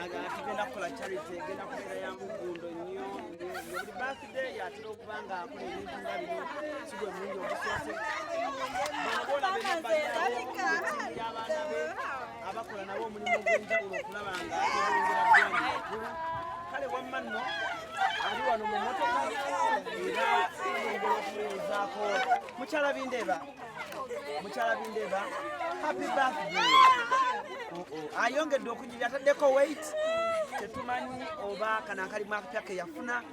Agenda kukola charity egenda kubeera ya mugundo nnyo buli birthday yatera okuba nga akola ebintu nga bino si gwe mulungi ogusoose y'abaana be abakola nabo omulimu ogw'enjawulo okulaba nga tebongera byanjagulu kale wamma nno ali wano mu mmotoka era engeri okumubuuzaako mukyala bindeeba happy birthday ayongedde okunyirira ataddeko weight tetumanyi oba kana akalimu akapya ke yafuna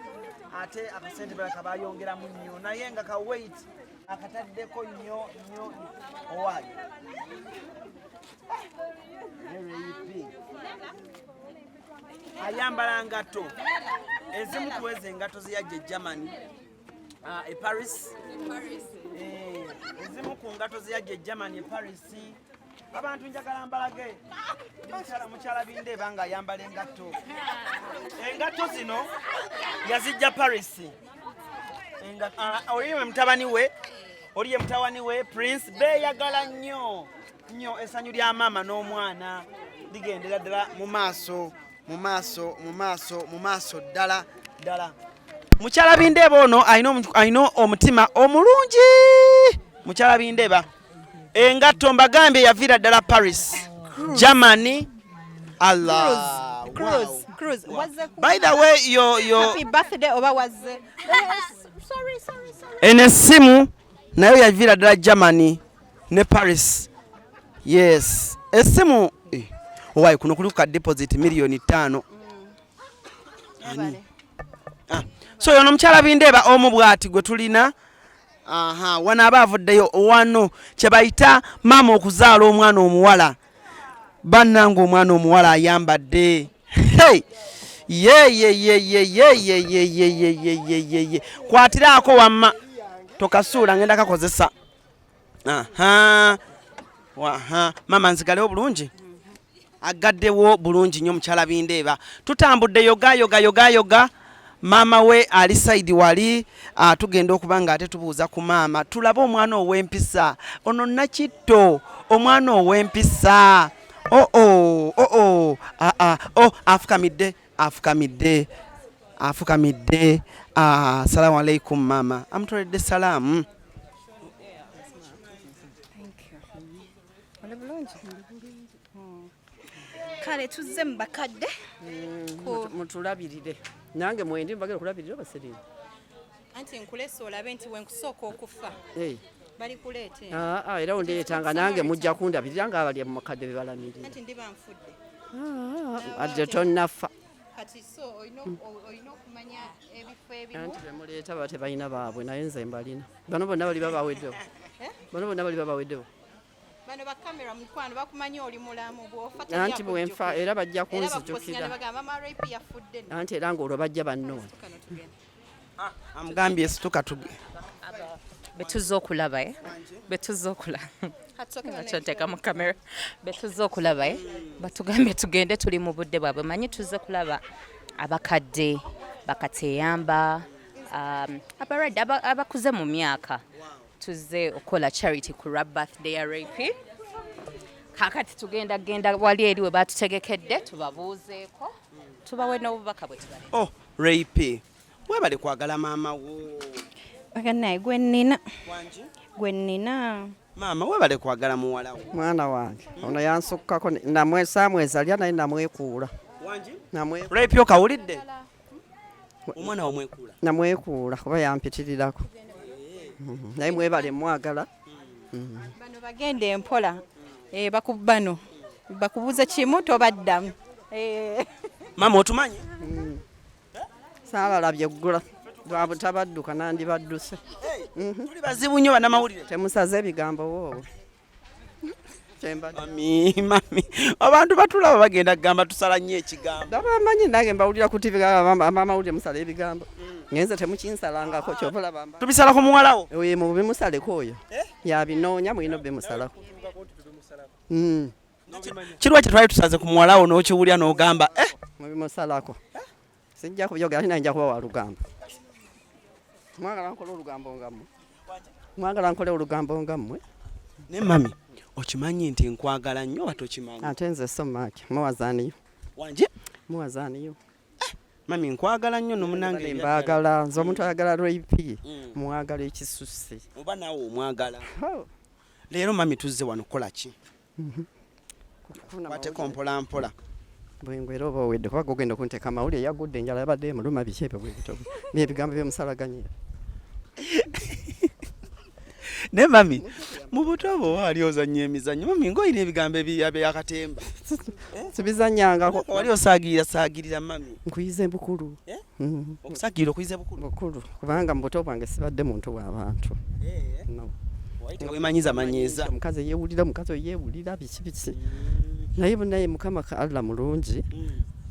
ate akasente balaka bayongeramu nnyo naye nga ka weight akataddeko nnyo owaayo ayambala ngatto ezimu kuweza engatto ziyajja e Germany e Paris ezimu ku ngatto ziyajja e Germany e Paris abantu njagala mbalage mukyala bindeeba nga ayambala engatto zino yazijja Paris oliye mutabani we Prince beeyagala nnyo essanyu lya maama n'omwana ligendera ddala mu maaso ddala mukyala bindeeba ono alina omutima omulungi mukyala bindeeba engatto mbagambye yaviira ddala Paris Germany Allah CRUZ by the way happy birthday oba wazze sorry ene essimu nayo yaviira ddala Germany ne Paris yes essimu owaye kuno kuli ku deposit $5,000,000 so yono mukyala bindeeba omu bwati gwe tulina wano aba avuddeyo wano kye bayita maama okuzaala omwana omuwala bannanga omwana omuwala ayambadde kwatiraako wamma tokasuula ngenda kakozesa maama nzigalewo bulungi agaddewo bulungi nnyo mukyala bindeeba tutambudde yoga maama we ali side wali tugenda okuba nga ate tubuuza ku maama tulabe omwana ow'empisa ono nakitto omwana ow'empisa afukamidde assalamu alaikum maama amutoledde salaamu kale tuzze mu bakadde mutulabirire nange mwendi mbagala okulabirira basirire anti nkulese olabe nti wenkusooka okufa bali kuleete era ondeetanga nange mujja kundabirira nga abali mu makadde bebalamiri anti ndi banfudde adde tonnafa kati so oyina okumanya ebifo ebimu anti bemuleeta baba tebalina baabwe naye nze mbalina bano bonna bali babaweddewo bano bakamera mukwano bakumanya oli mulamu bw'ofa anti bwenfa era bajja kunzijukira anti era ng'olwo bajja bannoona amugambye esituka betuzze okulaba atoteka mu kamera betuzze okulaba batugambye tugende tuli mu budde bwabwe manyi tuzze kulaba abakadde Abateyamba abaredde abakuze mu myaka tuzze okola charity ku birthday ya Rape kakati tugenda wali eri we batutegekedde tubabuuzeeko tubawe n'obubaka bwe tubale Rape webale kwagala maama wo naye gwe nnina maama webale kwagala muwala wo mwana wange ono yansukkako samwezalya naye namwekuula Rape okawulidde omwana wamwekuula namwekuula kuba yampitirirako naye mwebale mwagala bano bagende empola bakubano bakubuuza kimu tobaddamu maama otumanyi saabalabye ggula bwabutabadduka nandibadduse tuli bazibu nnyo bannamawulire temusaze ebigambo woowe mami abantu batulaba bagenda kugamba tusala nnyo ekigambo babamanyi nange mbawulira ku TV amamawulire musala ebigambo ngenze temukinsalangako kyobulaba tubisalako muwalawo oyo mubimusaleko oyo yabinoonya mwino bimusalako kirwa kye twali tusaze ku muwalawo n'okiwulya n'ogamba mubimusalako sijja kubyogera ati najja kuba wa lugambo mwagala nkole olugambo ngammwe Ne mami okimanyi nti nkwagala nnyo batokimanyi ate nze so much muwazaniyo wanje muwazaniyo mami nkwagala nnyo nomunange mbagala nze omuntu ayagala lweyipi mwagala ekisusse oba naawe omwagala leero mami tuzze wano kukola ki wateko mpola mpola bwengwera oba owedde kuba gogenda okunteeka amawulire yagudde enjala yabadde emuluma biki ebyo bwebitogo n'ebigambo byemusalaganyira ne mami mu buto bwo wali ozannya emizannyo mami ng'olina ebigambo ebyakatemba sibizannyangako wali osaagirira mami nkuyize bukulu okusaagirira okuyize bukulu kubanga mu buto bwange sibadde muntu w'abantu wemanyiza manyiza omukazi yeewulira omukazi oyeewulira biki biki naye bunaye mukama Allah mulungi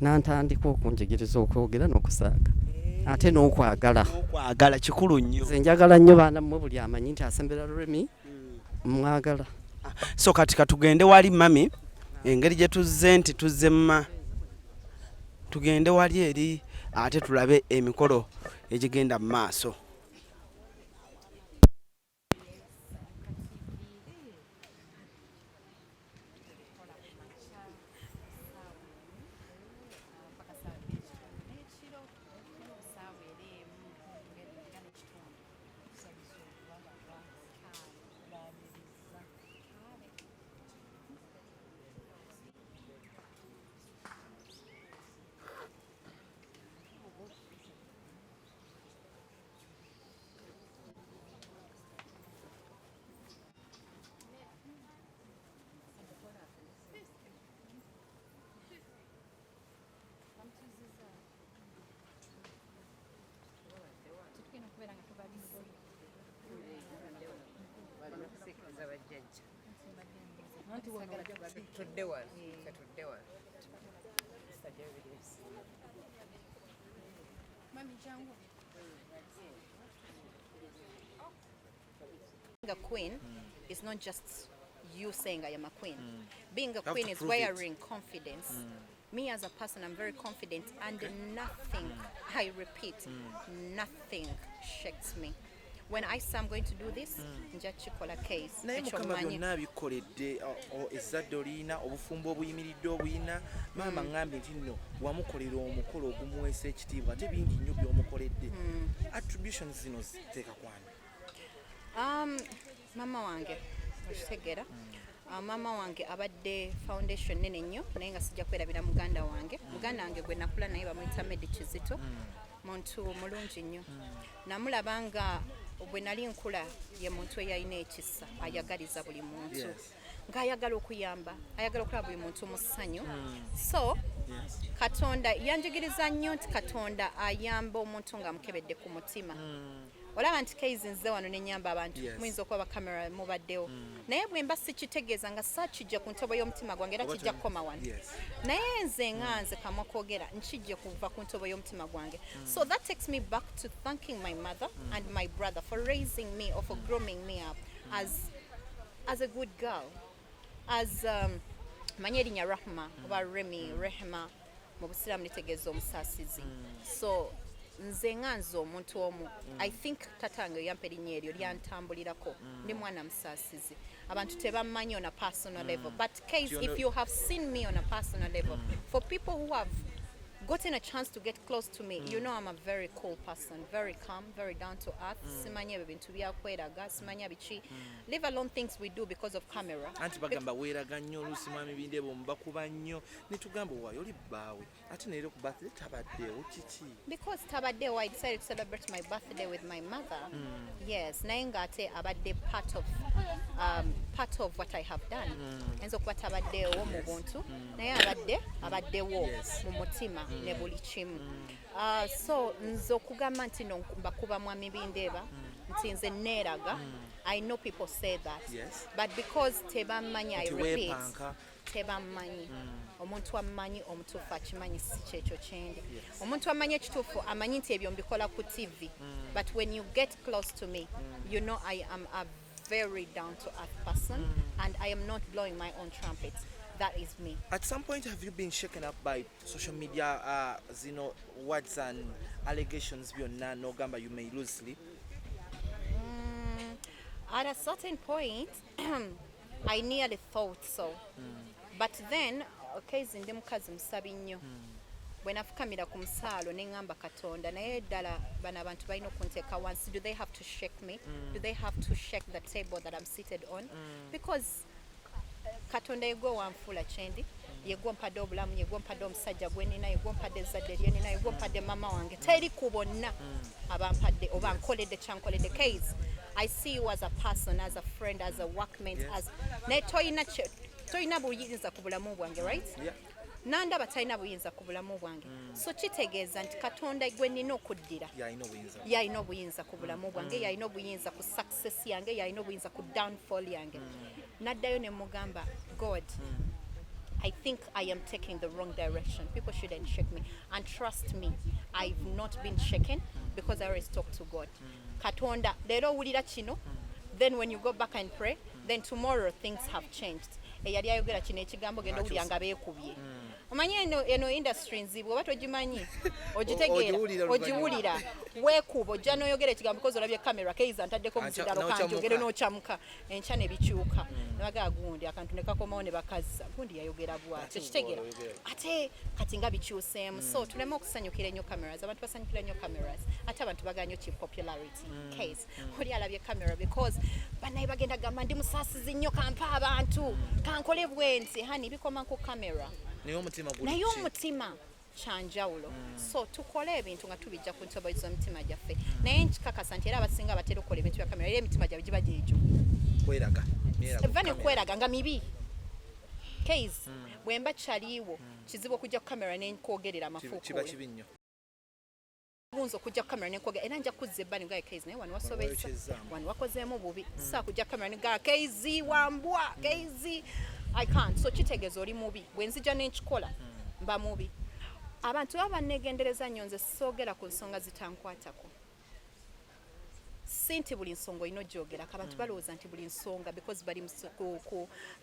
n'antandika okunjigiriza okwogera n'okusaaga ate n'okwagala kikulu nnyo nze njagala nnyo baana mmwe buli amanyi nti asembera lulimi mwagala so kati katugende wali mami engeri gye tuzze nti tuzze mma tugende wali eri ate tulabe emikolo egigenda mu maaso Being a queen is not just you saying I am a queen. Being a queen is wearing confidence. Me as a person, I'm very confident, and nothing, I repeat, nothing shakes me. When I say I'm going to do this, njakikola case. Naye mukama byonna abikoledde ezzadde olina obufumbo obuyimiridde obuyina maama ngambye nti nno wamukolera omukolo ogumuweesa ekitiibwa ate bingi nnyo by'omukoledde attributions zino ziteeka kwani mama wange okitegeera mama wange abadde foundation nene nnyo naye nga sijja kwerabira muganda wange gwe nakula naye bamuyita Medi Kizito muntu mulungi nnyo namulaba nga bwe nali nkula ye muntu eyalina ekisa ayagaliza buli muntu ng'ayagala okuyamba ayagala okulaba buli muntu mu ssanyu so Katonda yanjigiriza nnyo nti Katonda ayamba omuntu ng'amukebedde ku mutima olaba nti keizi nze wano nenyamba abantu muyinza okuba bakamera mubaddewo naye bwe mba sikitegeeza nga saakijja ku ntobo y'omutima gwange era kijja kukoma wano naye nze nganze kamwa kwogera nkijje kuva ku ntobo y'omutima gwange so that takes me back to thanking my mother and my brother for raising me or for grooming me up as a good girl as manye erinnya Rahma oba Remi Rehema mu busiraamu litegeeza omusaasizi so nze nganze omuntu omu I think tatange yampa erinnya eryo lyantambulirako ndi mwana musaasizi abantu tebammanyi on a personal level but case if you have seen me on a personal level for people who have gotten a chance to get close to me you know I'm a very cool person very calm very down to earth simanyi ebyo bintu byakweraga simanyi biki leave alone things we do because of camera anti bagamba weeraga nnyo oluusi mwami bindebo mubakuba nnyo ne tugamba owaayo oli bbaawe ate neero ku birthday tabaddeewo kiki because tabaddeewo I decided to celebrate my birthday with my mother yes naye ng'ate abadde part of what I have done enza okuba tabaddeewo mu buntu naye abaddewo mu mutima ne buli kimu so nze okugamba nti no mbakuba mwami bindeeba nti nze neeraga I know people say that but because tebammanyi I repeat tebammanyi omuntu amanyi omutuufu akimanyi si kyekyo kyendi omuntu amanyi ekituufu amanyi nti ebyo mbikola ku TV but when you get close to me you know I am a very down to earth person and I am not blowing my own trumpet that is me. At some point have you been shaken up by social media words and allegations byonna nogamba you may lose sleep? At a certain point, I nearly thought so. But then, okezi ndi mukazi musabi nnyo. Bwe nafukamira ku musaalo ne ngamba Katonda naye ddala bano abantu balina okunteeka wansi. Do they have to shake me? Do they have to shake the table that I'm seated on? Because Katonda yegwe wanfuula kyendi. Yegwe mpadde obulamu, yegwe mpadde omusajja gwe nina, yegwe mpadde ezzadde lye nina, yegwe mpadde mama wange. Teri ku bonna abampadde oba nkoledde kyankoledde. Case, I see you as a person, as a friend, as a workmate, as naye toyina buyinza ku bulamu bwange, right? Yeah. Nandaba talina buyinza ku bulamu bwange. So kitegeeza nti Katonda gwe nina okuddira yalina obuyinza ku bulamu bwange, yalina obuyinza ku success yange, yalina obuyinza ku downfall yange. Naddayo ne mugamba, God, I think I am taking the wrong direction. People shouldn't shake me. And trust me, I've not been shaken because I always talk to God. Katonda, leero owulira kino, then when you go back and pray, then tomorrow things have changed. Eyali ayogera kino ekigambo genda owulira nga beekubye. Omanyi eno industry nzibu oba togimanyi ogitegeera ogiwulira weekuba ojja n'oyogera ekigambo because olabye kamera keiza ntaddeko muzindalo kanjogere n'okyamuka enkya ne bikyuka nabagaa gundi akantu ne kakomawo ne bakaza gundi yayogera bwatyo kitegeera ate kati nga bikyuseemu so tuleme okusanyukira ennyo cameras abantu basanyukira nnyo cameras ate abantu bagaa nnyo ki popularity case oli alabye camera because banaye bagenda gamba ndi musaasizi nnyo kampa abantu kankole bwenti hani bikoma ku camera naye omutima kyanjawulo so tukole ebintu nga tubijja ku ntobo z'omutima gyaffe naye nkikakasa nti era abasinga batera okukola ebintu bya kamera era emitima gyabwe giba gyejo kweraga nga mibi case bwemba kyaliiwo kizibu okujja ku kamera nenkwogerera amafuuko bunzo kujja ku kamera nenkwogerera era nja kuzza ebbani nga case naye wano wasobezza wano wakozeemu bubi saa kujja ku kamera nga case wambwa case I can't. So kitegeeza oli mubi bwe nzija n'ekikola mba mubi abantu baba banneegendereza nnyo nze soogera ku nsonga zitankwatako si nti buli nsonga olina ogyogerako abantu balowooza nti buli nsonga because bali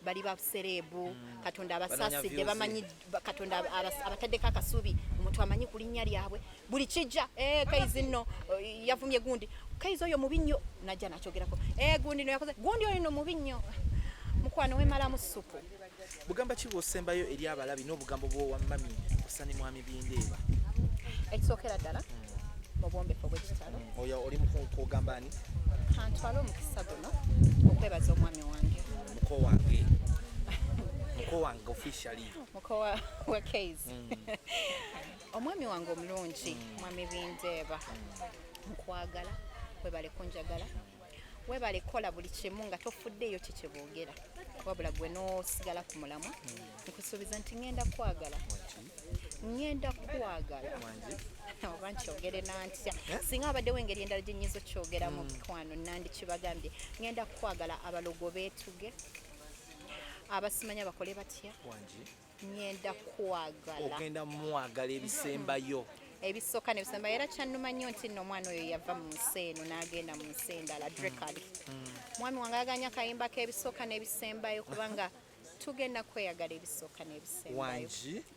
bali basereebu Katonda abasaasidde bamanyi Katonda abataddeko akasuubi omuntu amanyi ku linnya lyabwe buli kijja kaizi nno yavumye gundi kaizi oyo mubi nnyo najja nakyogerako gundi no yakoze gundi oyo no mubi nnyo mukwano wemalamu supu bugamba ki bw'osembayo eri abalabi n'obugambo bw'owa mami osani mwami bindeeba ekisookera ddala mu bwombefu bw'ekitalo oyo oli mukugamba ani kantwala omukisa guno okwebaza omwami wange muko wange officially muko wa case omwami wange omulungi mwami bindeeba nkwagala webale kunjagala webale kola buli kimu nga tofuddeeyo kikyeboogera wabula gwe n'osigala ku mulamwa nkusuubiza nti ngenda kwagala oba nkyogere nantya singa abaddewo engeri endala gye nnyinza okyogera mu mikwano nandi kibagambye ngenda kwagala abalogo beetuge abasimanya bakole batya ngenda kwagala ogenda mwagala ebisembayo ebisooka nebisemba era kyannuma nnyo nti nno omwana oyo yava mu nsi eno n'agenda mu nsi endala drekali mwami wange aganya akayimba k'ebisooka n'ebisembayo kubanga tugenda kweyagala ebisooka n'ebisembayo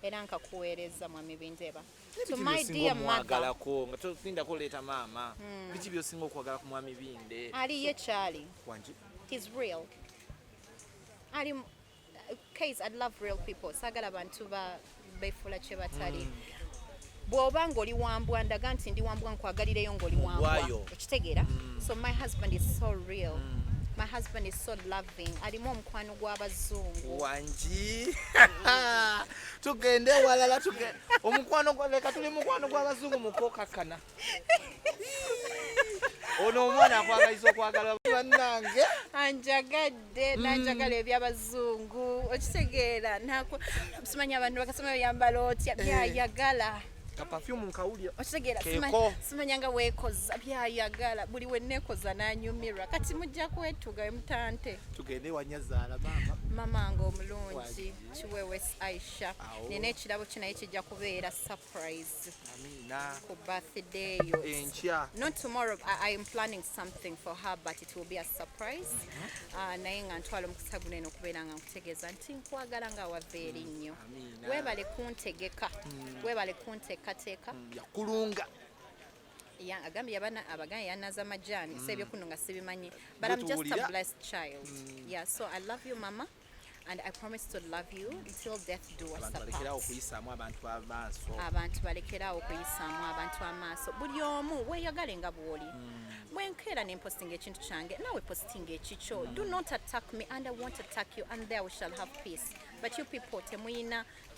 era nkakuweereza mwami bindeeba to my dear mother nga tolinda kuleeta maama biki byosinga okwagala ku mwami binde aliye kyali he's real ali case I love real people saagala bantu befuula kye batali bw'oba ng'oli wambwa ndaga nti ndi wambwa nkwagalirayo ng'oli wambwa okitegeera so my husband is so real my husband is so loving alimu omukwano gw'abazungu wangi tugende walala omukwano leka tuli mukwano gw'abazungu mukokakana ono omwana akwagaliza okwagala bannange anjagadde nanjagala ebyabazungu okitegeera simanya abantu bakasoma byambala otya byayagala perfume nkawulya okitegeera simanya nga weekoza byayagala buli wenneekoza n'anyumirwa kati mujja kwetuga mutante tugende wanyazaala mama nga omulungi kiwewe Aisha nina ekirabo kinaye kijja kubeera surprise ku birthday yo not tomorrow I am planning something for her but it will be a surprise naye nga ntwala omukisa guno eno okubeera nga nkutegeeza nti nkwagala nga wava eri nnyo weebale kuntegeka weebale kunteekateeka yakulunga Yeah, agambye abaganda yanaza majani sebyo kuno nga sibimanyi, but I'm just a blessed child. Yeah, so I love you mama, and I promise to love you until death do us apart. Abantu balekerawo okuyisaamu abantu amaaso buli omu weeyagale nga bw'oli. Mwenkeera ne posting ekintu kyange nawe posting ekikyo. Do not attack me and I won't attack you, and there we shall have peace. But you people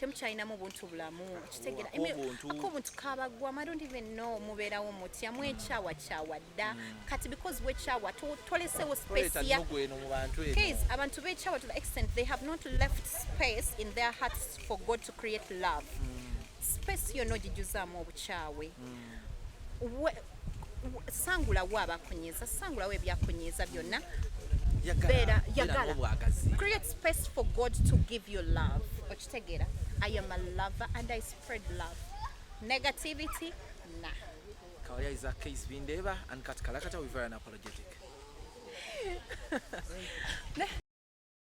temukyalinamu buntu bulamu kitegera akobuntu kabagwamu. I don't even know mubeerawo mutya mwekyawa dda kati because wekyawa tolesewo space ya case abantu bekyawa to the extent they have not left space in their hearts for God to create love. Space yo nogijuzaamu obukyawe. Sangulawo abakunyiza, sangulawo ebyakunyiza byonna. Yagala. Create space for God to give you love. Okitegera. I am a lover and I spread love. Negativity, nah. Kyakulya is a case Bindeva and Kyakulya we very unapologetic.